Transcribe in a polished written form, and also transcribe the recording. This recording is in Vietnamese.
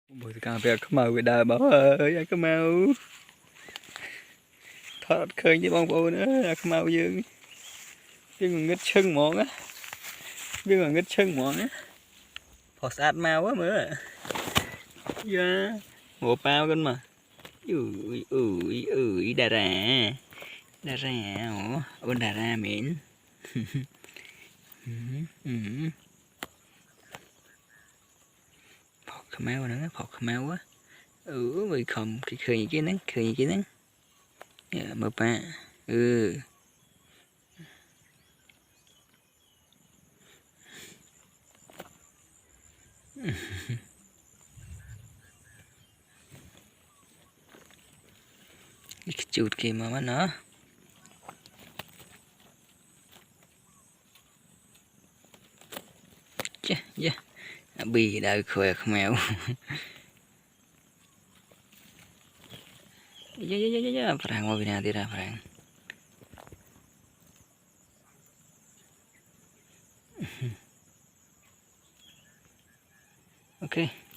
Bữa cà phê có màu về đời bảo ơi có màu thoát khơi với bông bô nữa có màu dương biết còn nghịch chân mọn á biết còn nghịch chân mọn á phò sát màu quá nữa yeah. Một bao con mà ui đà ra ủa bên đà ra miễn phọt khmau nữa phọt khmau quá mày không khơi cái nắng một ba cái chuột kia mà nó chứ bì đời khỏe mèo perang mau bina tidak perang oke